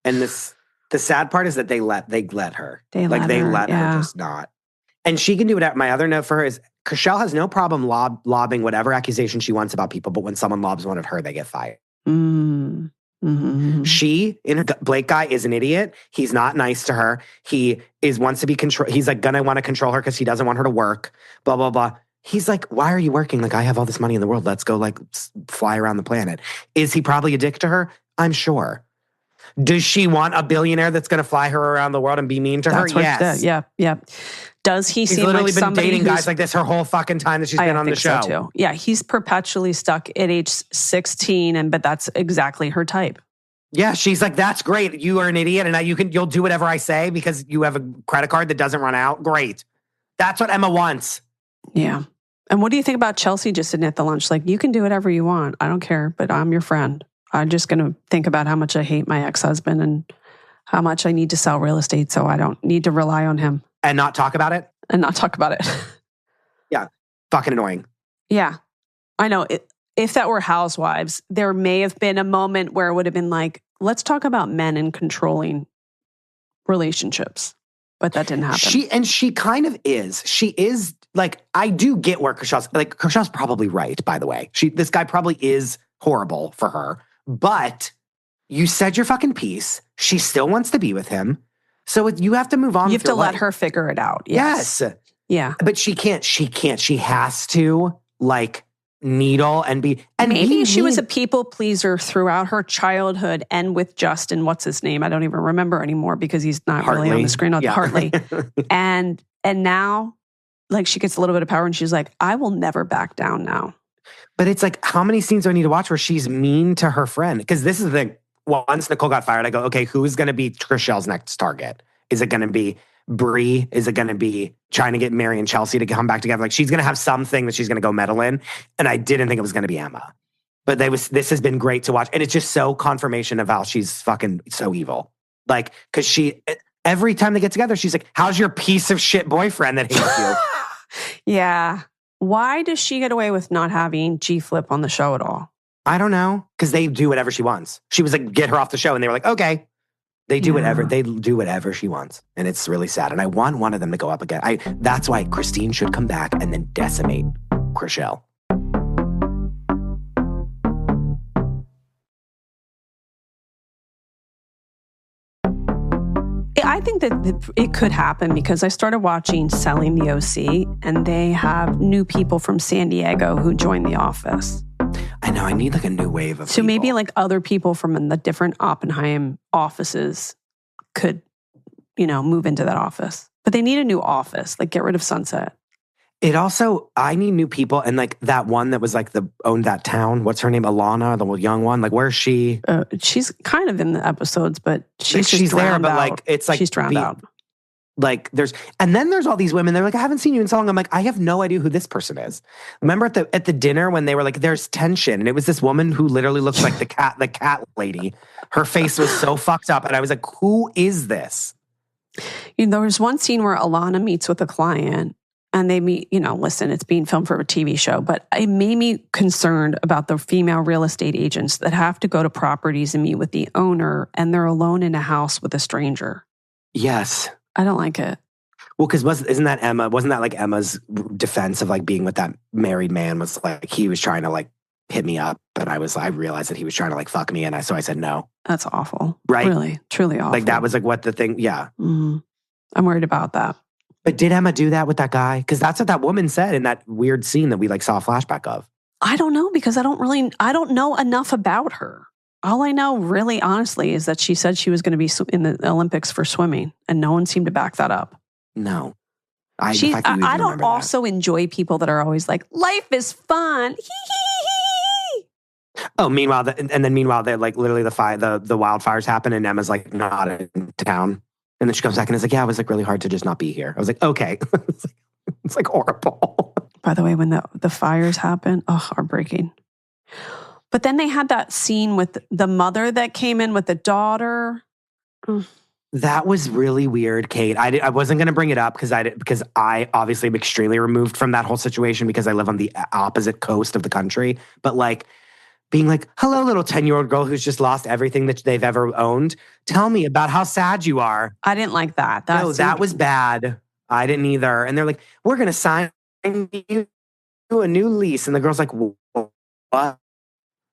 And the sad part is that they let her. They let her just not. And she can do it. My other note for her is Chrishell has no problem lobbing whatever accusation she wants about people, but when someone lobs one at her, they get fired. Mm-hmm. Blake guy is an idiot. He's not nice to her. He wants to be control. He's like gonna want to control her because he doesn't want her to work. Blah blah blah. He's like, why are you working? Like, I have all this money in the world. Let's go like fly around the planet. Is he probably a dick to her? I'm sure. Does she want a billionaire that's going to fly her around the world and be mean to her? Yes. Yeah. Does he seem like somebody He's literally been dating guys like this her whole fucking time that she's been on the show. So too. Yeah, he's perpetually stuck at age 16, but that's exactly her type. Yeah, she's like, that's great. You are an idiot, and now you'll do whatever I say because you have a credit card that doesn't run out. Great. That's what Emma wants. Yeah. And what do you think about Chelsea just sitting at the lunch? Like, you can do whatever you want. I don't care, but I'm your friend. I'm just going to think about how much I hate my ex-husband and how much I need to sell real estate so I don't need to rely on him. And not talk about it? Yeah. Fucking annoying. Yeah. I know. If that were Housewives, there may have been a moment where it would have been like, let's talk about men and controlling relationships. But that didn't happen. She kind of is. She is like, I do get where Chrishell's probably right, by the way. This guy probably is horrible for her. But you said your fucking piece. She still wants to be with him. So you have to move on. You have to let her figure it out. Yes. Yeah. But she can't. She has to like needle and be. And maybe she was a people pleaser throughout her childhood and with Justin, what's his name? I don't even remember anymore because he's not really on the screen. Hartley. and now like she gets a little bit of power and she's like, I will never back down now. But it's like, how many scenes do I need to watch where she's mean to her friend? Because this is the thing. Once Nicole got fired, I go, okay, who is going to be Chrishell's next target? Is it going to be Bree? Is it going to be trying to get Mary and Chelsea to come back together? Like, she's going to have something that she's going to go meddle in. And I didn't think it was going to be Emma. But this has been great to watch. And it's just so confirmation of how she's fucking so evil. Like, because every time they get together, she's like, how's your piece of shit boyfriend that hates you? Yeah. Why does she get away with not having G-Flip on the show at all? I don't know. Because they do whatever she wants. She was like, get her off the show. And they were like, okay. They do whatever she wants. And it's really sad. And I want one of them to go up again. That's why Christine should come back and then decimate Chrishell. I think that it could happen because I started watching Selling the OC and they have new people from San Diego who join the office. I know. I need like a new wave of So people. maybe like other people from the different Oppenheim offices could, move into that office. But they need a new office, like get rid of Sunset. I need new people. And like that one that was like owned that town. What's her name? Alana, the young one. Like, where's she? She's kind of in the episodes, but she's there. But like, it's like she's drowned out. Like and then there's all these women. They're like, I haven't seen you in so long. I'm like, I have no idea who this person is. Remember at the dinner when they were like, there's tension, and it was this woman who literally looks like the cat lady. Her face was so fucked up, and I was like, who is this? There was one scene where Alana meets with a client. And they meet, listen, it's being filmed for a TV show, but it made me concerned about the female real estate agents that have to go to properties and meet with the owner and they're alone in a house with a stranger. Yes. I don't like it. Well, because wasn't that like Emma's defense of like being with that married man was like he was trying to like hit me up, but I realized that he was trying to like fuck me, and so I said no. That's awful. Right? Really, truly awful. Like that was like what the thing. Yeah. Mm-hmm. I'm worried about that. But did Emma do that with that guy? Because that's what that woman said in that weird scene that we like saw a flashback of. I don't know because I don't know enough about her. All I know really honestly is that she said she was going to be in the Olympics for swimming, and no one seemed to back that up. No. I don't also enjoy people that are always like, life is fun. Oh, meanwhile, they're like literally the wildfires happen and Emma's like not in town. And then she comes back and is like, yeah, it was like really hard to just not be here. I was like, okay. It's like horrible. By the way, when the fires happen, heartbreaking. But then they had that scene with the mother that came in with the daughter. That was really weird, Kate. I wasn't going to bring it up because I obviously am extremely removed from that whole situation because I live on the opposite coast of the country. But like being like, hello, little 10-year-old girl who's just lost everything that they've ever owned. Tell me about how sad you are. I didn't like that. That was bad. I didn't either. And they're like, we're going to sign you a new lease. And the girl's like, what?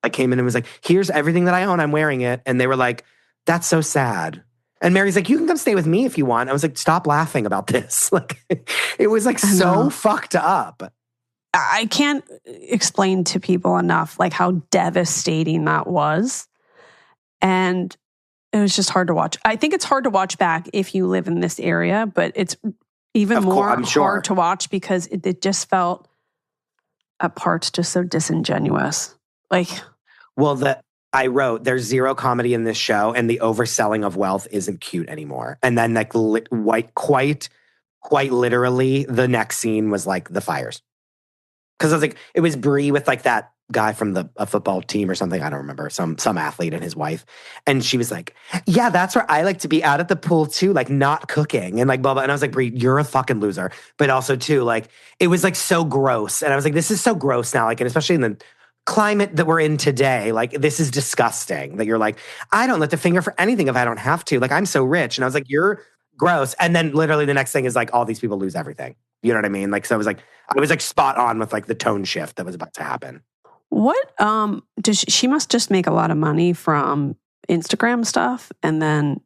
I came in and was like, here's everything that I own. I'm wearing it. And they were like, that's so sad. And Mary's like, you can come stay with me if you want. I was like, stop laughing about this. Like, it was like so fucked up. I can't explain to people enough like how devastating that was. And it was just hard to watch. I think it's hard to watch back if you live in this area, but it's even more hard to watch because it just felt at parts just so disingenuous. Like, well, I wrote, there's zero comedy in this show and the overselling of wealth isn't cute anymore. And then like quite literally the next scene was like the fires. Because I was like, it was Brie with like that guy from a football team or something. I don't remember, some athlete and his wife. And she was like, yeah, that's where I like to be out at the pool too, like not cooking and like blah, blah. And I was like, Brie, you're a fucking loser. But also too, like, it was like so gross. And I was like, this is so gross now. Like, and especially in the climate that we're in today, like this is disgusting that you're like, I don't lift a finger for anything if I don't have to. Like, I'm so rich. And I was like, you're gross. And then literally the next thing is like all these people lose everything. You know what I mean? Like, so I was like spot on with like the tone shift that was about to happen. What she must just make a lot of money from Instagram stuff and then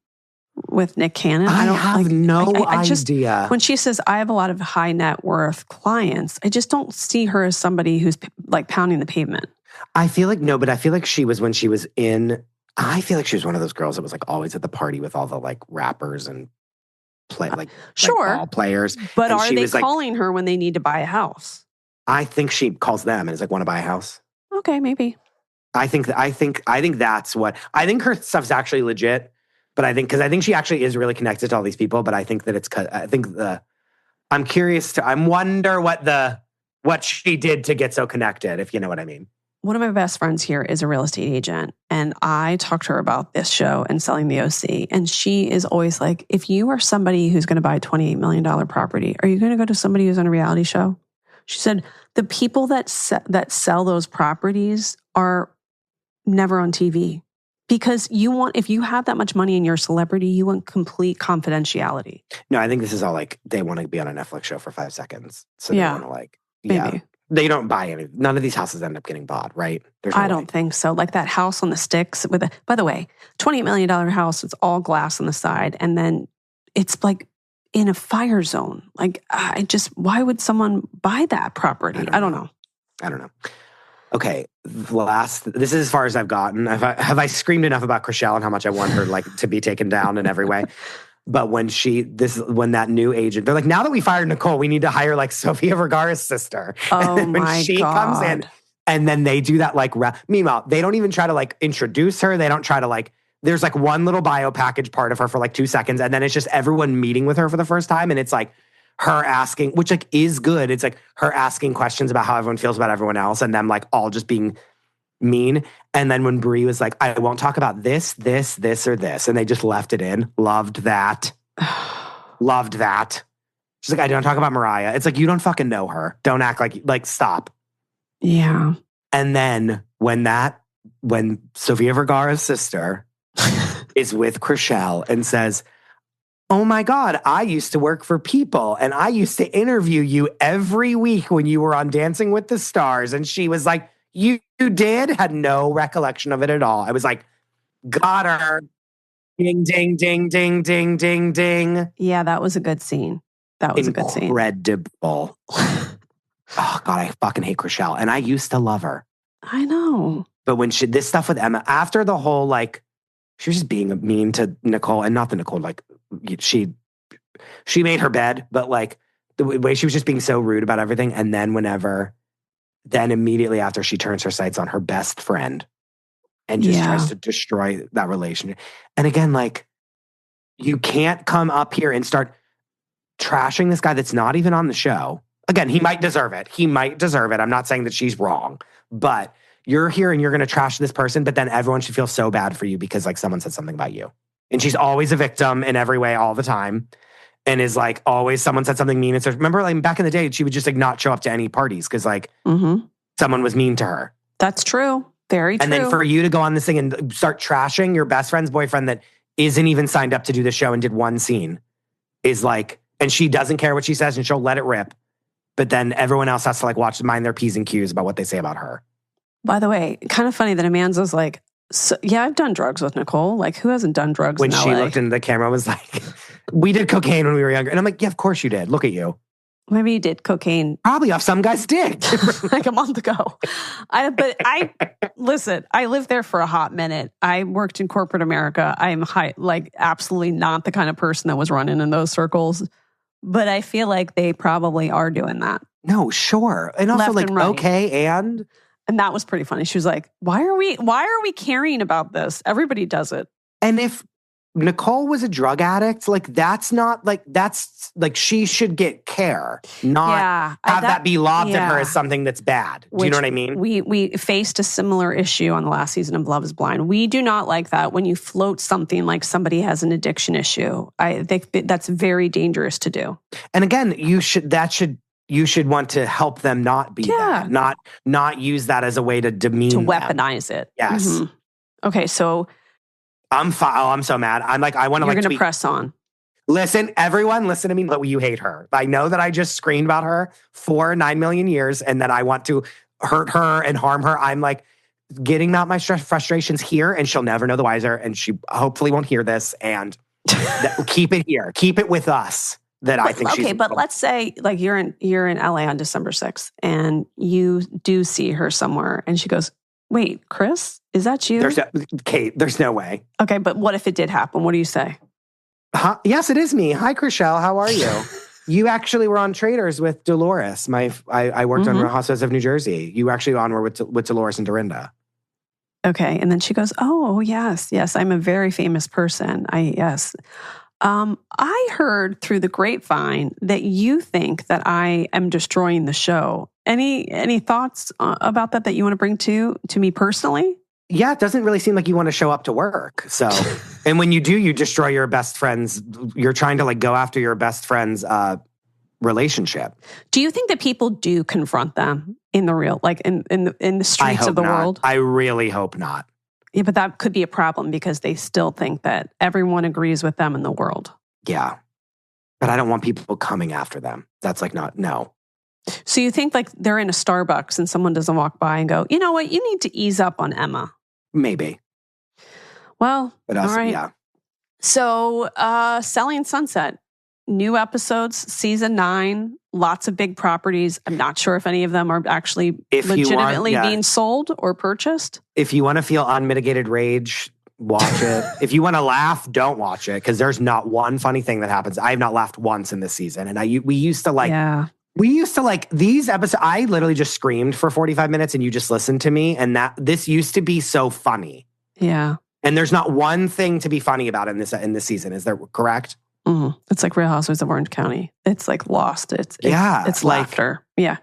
with Nick Cannon. I have no idea. When she says I have a lot of high net worth clients, I just don't see her as somebody who's like pounding the pavement. I feel like no, but I feel like she was one of those girls that was like always at the party with all the like rappers and ball players. But are they calling her when they need to buy a house? I think she calls them and is like, want to buy a house? Okay, maybe. I think that's what I think her stuff's actually legit. But I think she actually is really connected to all these people. But I think that I'm curious I wonder what she did to get so connected, if you know what I mean. One of my best friends here is a real estate agent. And I talked to her about this show and selling the OC. And she is always like, if you are somebody who's going to buy a $28 million property, are you going to go to somebody who's on a reality show? She said, the people that sell those properties are never on TV. Because if you have that much money and you're a celebrity, you want complete confidentiality. No, I think this is all like, they want to be on a Netflix show for 5 seconds. So they want to like, maybe. They don't buy any. None of these houses end up getting bought, right? I don't think so. Like that house on the sticks by the way, $28 million house, it's all glass on the side. And then it's like in a fire zone. Like why would someone buy that property? I don't know. Okay, this is as far as I've gotten. Have I screamed enough about Chrishell and how much I want her like to be taken down in every way? But when that new agent, they're like, now that we fired Nicole, we need to hire like Sofia Vergara's sister. Oh and when she comes in, and then they do that like, meanwhile, they don't even try to like introduce her. They don't try to like, there's like one little bio package part of her for like 2 seconds. And then it's just everyone meeting with her for the first time. And it's like her asking, which like is good. It's like her asking questions about how everyone feels about everyone else. And them like all just being mean. And then when Brie was like, I won't talk about this, or this. And they just left it in. Loved that. Loved that. She's like, I don't talk about Mariah. It's like, you don't fucking know her. Don't act like stop. Yeah. And then when Sofia Vergara's sister is with Chrishell and says, oh my God, I used to work for People and I used to interview you every week when you were on Dancing with the Stars. And she was like, you did? Had no recollection of it at all. I was like, got her. Ding, ding, ding, ding, ding, ding, ding. Yeah, that was a good scene. That was a good scene. Incredible. Oh, God, I fucking hate Chrishell. And I used to love her. I know. But when this stuff with Emma, after the whole, like, she was just being mean to Nicole, and not the Nicole, like, she made her bed, but like the way she was just being so rude about everything. And then then immediately after, she turns her sights on her best friend and just tries to destroy that relationship. And again, like, you can't come up here and start trashing this guy that's not even on the show. Again, he might deserve it. I'm not saying that she's wrong, but you're here and you're going to trash this person, but then everyone should feel so bad for you because like someone said something about you. And she's always a victim in every way all the time. And is like always someone said something mean. And so remember like back in the day, she would just like not show up to any parties because like someone was mean to her. That's true. Very true. And then for you to go on this thing and start trashing your best friend's boyfriend that isn't even signed up to do the show and did one scene is like, and she doesn't care what she says and she'll let it rip. But then everyone else has to like mind their P's and Q's about what they say about her. By the way, kind of funny that Amanda's like, so, yeah, I've done drugs with Nicole. Like, who hasn't done drugs when in she LA? looked into the camera, was like, we did cocaine when we were younger. And I'm like, yeah, of course you did. Look at you. Maybe you did cocaine. Probably off some guy's dick. Like a month ago. Listen, I lived there for a hot minute. I worked in corporate America. I am absolutely not the kind of person that was running in those circles. But I feel like they probably are doing that. No, sure. And also like, okay, and that was pretty funny. She was like, why are we caring about this? Everybody does it. And if Nicole was a drug addict, like that's she should get care, not have that be lobbed at her as something that's bad. Do you know what I mean? We faced a similar issue on the last season of Love is Blind. We do not like that when you float something like somebody has an addiction issue. I think that's very dangerous to do. And again, you should want to help them not be that, not use that as a way to demean to weaponize it. Yes. Mm-hmm. Okay, so I'm so mad. I'm like, I want to You're going to press on. Listen, everyone, listen to me. You hate her. I know that I just screamed about her for 9 million years and that I want to hurt her and harm her. I'm like getting out my frustrations here and she'll never know the wiser. And she hopefully won't hear this and keep it here. Keep it with us. I think she's... Okay, but let's say like you're in LA on December 6th and you do see her somewhere and she goes, wait, Chris, is that you? Kate, there's no way. Okay, but what if it did happen? What do you say? Yes, it is me. Hi, Chrishell. How are you? You actually were on Traders with Dolores. I worked on Real Housewives of New Jersey. You actually were with Dolores and Dorinda. Okay, and then she goes, oh, yes, I'm a very famous person. I heard through the grapevine that you think that I am destroying the show. Any thoughts about that you want to bring to me personally? Yeah, it doesn't really seem like you want to show up to work. So, and when you do, you destroy your best friend's. You're trying to like go after your best friend's relationship. Do you think that people do confront them in the real, like in the streets of the world? I really hope not. Yeah, but that could be a problem because they still think that everyone agrees with them in the world. Yeah. But I don't want people coming after them. That's like no. So you think like they're in a Starbucks and someone doesn't walk by and go, you know what, you need to ease up on Emma. Maybe. Well, but also, all right. Yeah. So Selling Sunset, new episodes, season 9, lots of big properties. I'm not sure if any of them are actually legitimately being sold or purchased. If you want to feel unmitigated rage, watch it. If you want to laugh, don't watch it because there's not one funny thing that happens. I have not laughed once in this season. And we used to like these episodes. I literally just screamed for 45 minutes and you just listened to me. And this used to be so funny. Yeah. And there's not one thing to be funny about in this season. Is there correct? Mm-hmm. It's like Real Housewives of Orange County. It's like Lost. It's laughter. Yeah.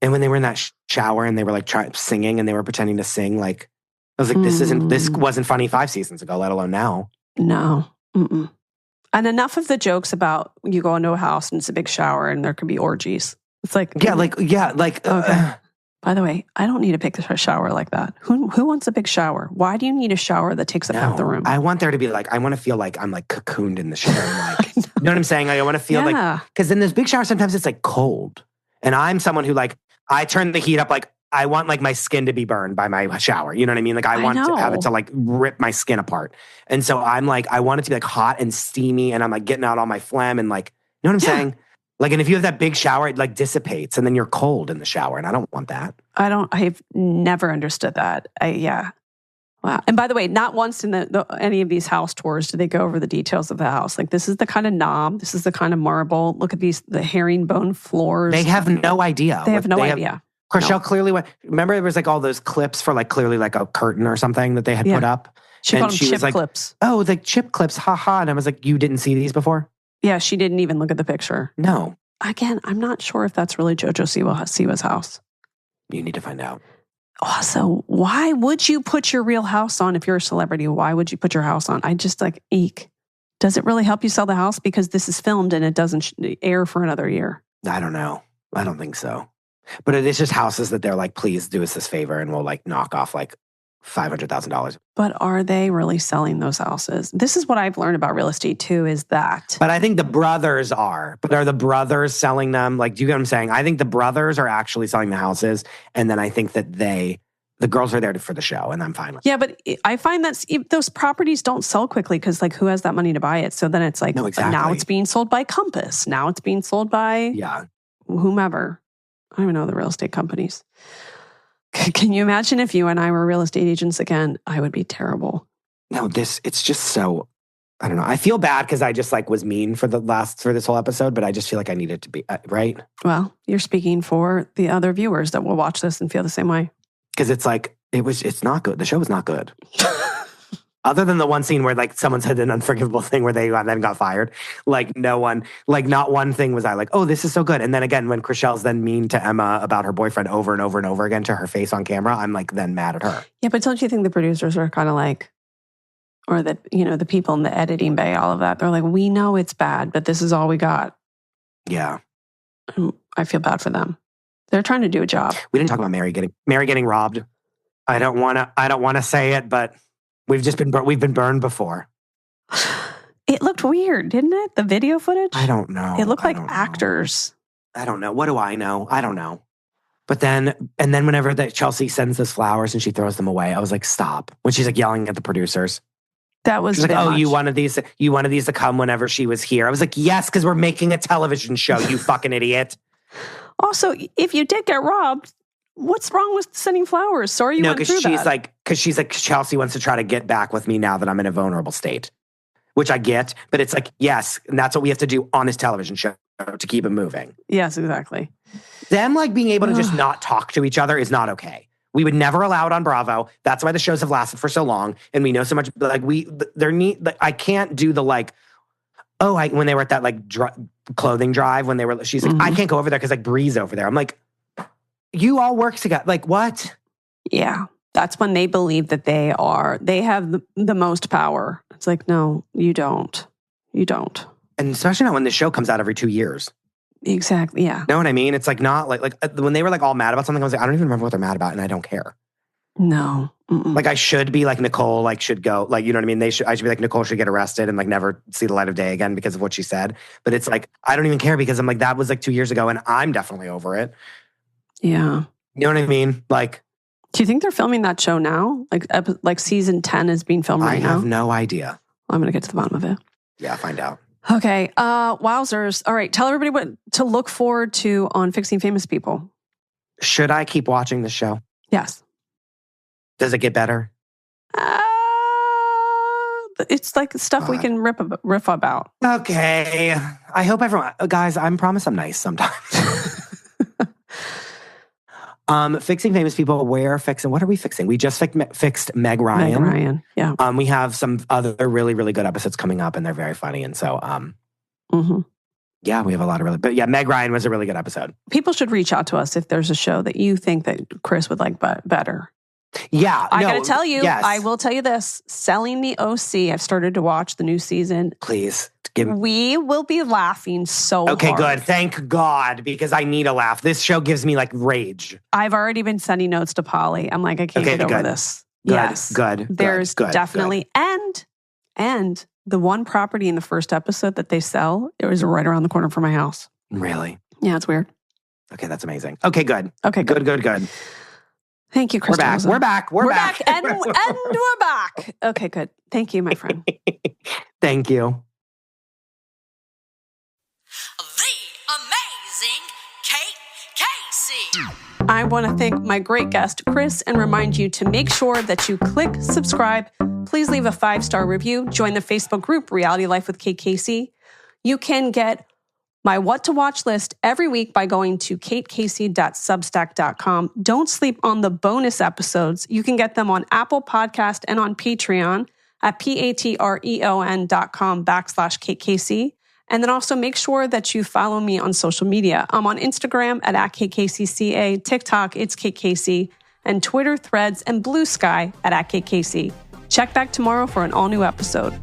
And when they were in that shower and they were like singing and they were pretending to sing, like I was like, this wasn't funny 5 seasons ago, let alone now. No. Mm-mm. And enough of the jokes about you go into a house and it's a big shower and there could be orgies. It's like okay. By the way, I don't need to pick a shower like that. Who wants a big shower? Why do you need a shower that takes up half the room? I want there to be like, I want to feel like I'm like cocooned in the shower. Like, you know what I'm saying? Like, I want to feel like, because in this big shower, sometimes it's like cold. And I'm someone who like, I turn the heat up, like I want like my skin to be burned by my shower. You know what I mean? Like I want to have it to like rip my skin apart. And so I'm like, I want it to be like hot and steamy and I'm like getting out all my phlegm and like, you know what I'm saying? Like, and if you have that big shower, it like dissipates and then you're cold in the shower. And I don't want that. I've never understood that. Wow. And by the way, not once in any of these house tours do they go over the details of the house. Like, this is the kind of knob. This is the kind of marble. Look at the herringbone floors. They have no idea. They have no idea. Chriselle clearly went, remember there was like all those clips for like clearly like a curtain or something that they had put up? She called them chip clips. Oh, the chip clips, haha. And I was like, you didn't see these before? Yeah, she didn't even look at the picture. No. Again, I'm not sure if that's really JoJo Siwa's house. You need to find out. Also, why would you put your real house on if you're a celebrity? Why would you put your house on? I just like, eek. Does it really help you sell the house? Because this is filmed and it doesn't air for another year. I don't know. I don't think so. But it is just houses that they're like, please do us this favor and we'll like knock off like $500,000. But are they really selling those houses? This is what I've learned about real estate too, is that. But I think the brothers are. But are the brothers selling them? Like, do you get what I'm saying? I think the brothers are actually selling the houses. And then I think that the girls are there for the show and I'm fine with it. Yeah, but I find that those properties don't sell quickly because like who has that money to buy it? So then it's like, now it's being sold by Compass. Now it's being sold by whomever. I don't even know the real estate companies. Can you imagine if you and I were real estate agents again? I would be terrible. No, it's just so, I don't know. I feel bad because I just like was mean for this whole episode, but I just feel like I needed to be, right? Well, you're speaking for the other viewers that will watch this and feel the same way. Because it's like, it's not good. The show was not good. Other than the one scene where like someone said an unforgivable thing where they then got fired. Like not one thing was I like, oh, this is so good. And then again, when Chriselle's then mean to Emma about her boyfriend over and over and over again to her face on camera, I'm like then mad at her. Yeah, but don't you think the producers are kind of like, or that, you know, the people in the editing bay, all of that, they're like, we know it's bad, but this is all we got. Yeah. I feel bad for them. They're trying to do a job. We didn't talk about Mary getting robbed. I don't want to say it, but we've been burned before. It looked weird, didn't it? The video footage? I don't know. It looked like actors. I don't know. What do I know? I don't know. But then whenever that Chelsea sends us flowers and she throws them away, I was like, stop. When she's like yelling at the producers. That was like, oh, you wanted these to come whenever she was here. I was like, yes, because we're making a television show, you fucking idiot. Also, if you did get robbed, what's wrong with sending flowers? Sorry you went through that. Because she's like, Chelsea wants to try to get back with me now that I'm in a vulnerable state. Which I get, but it's like, yes, and that's what we have to do on this television show to keep it moving. Yes, exactly. Them like being able to just not talk to each other is not okay. We would never allow it on Bravo. That's why the shows have lasted for so long, and we know so much. Like I can't do the like, when they were at that like clothing drive when they were. She's like, I can't go over there because like Bree's over there. I'm like, you all work together. Like what? Yeah, that's when they believe that they have the most power. It's like, no, you don't. You don't. And especially not when this show comes out every 2 years. Exactly. Yeah. Know what I mean? It's like not like when they were like all mad about something, I was like, I don't even remember what they're mad about, and I don't care. No. Mm-mm. Like I should be like Nicole, like should go, like you know what I mean? I should be like Nicole should get arrested and like never see the light of day again because of what she said. But it's like I don't even care because I'm like that was like 2 years ago, and I'm definitely over it. Yeah. You know what I mean? Like. Do you think they're filming that show now? Like season 10 is being filmed right now? I have no idea. Well, I'm going to get to the bottom of it. Yeah, find out. Okay. Wowzers. All right. Tell everybody what to look forward to on Fixing Famous People. Should I keep watching the show? Yes. Does it get better? It's like stuff we can riff about. Okay. I hope everyone... Guys, I promise I'm nice sometimes. Fixing Famous People, what are we fixing? We just fixed Meg Ryan. Meg Ryan, yeah. We have some other really, really good episodes coming up, and they're very funny. And so, yeah, we have a lot of but yeah, Meg Ryan was a really good episode. People should reach out to us if there's a show that you think that Chris would like better. Yeah. I got to tell you, I will tell you this. Selling the OC, I've started to watch the new season. Please. We will be laughing so hard. Okay, good. Thank God, because I need a laugh. This show gives me like rage. I've already been sending notes to Polly. I'm like, I can't get over this. Good, yes. Good. There's definitely, and the one property in the first episode that they sell, it was right around the corner from my house. Really? Yeah, it's weird. Okay, that's amazing. Okay, good. Okay, good. Thank you, Chris DeRosa. We're back. We're back. And we're back. Okay, good. Thank you, my friend. Thank you. The amazing Kate Casey. I want to thank my great guest, Chris, and remind you to make sure that you click subscribe. Please leave a 5-star review. Join the Facebook group, Reality Life with Kate Casey. You can get my What to Watch list every week by going to katecasey.substack.com. Don't sleep on the bonus episodes. You can get them on Apple Podcast and on Patreon at patreon.com/Kate Casey. And then also make sure that you follow me on social media. I'm on Instagram at KatecaseyCA, TikTok, it's Kate Casey, and Twitter, Threads, and Blue Sky at Kate Casey. Check back tomorrow for an all-new episode.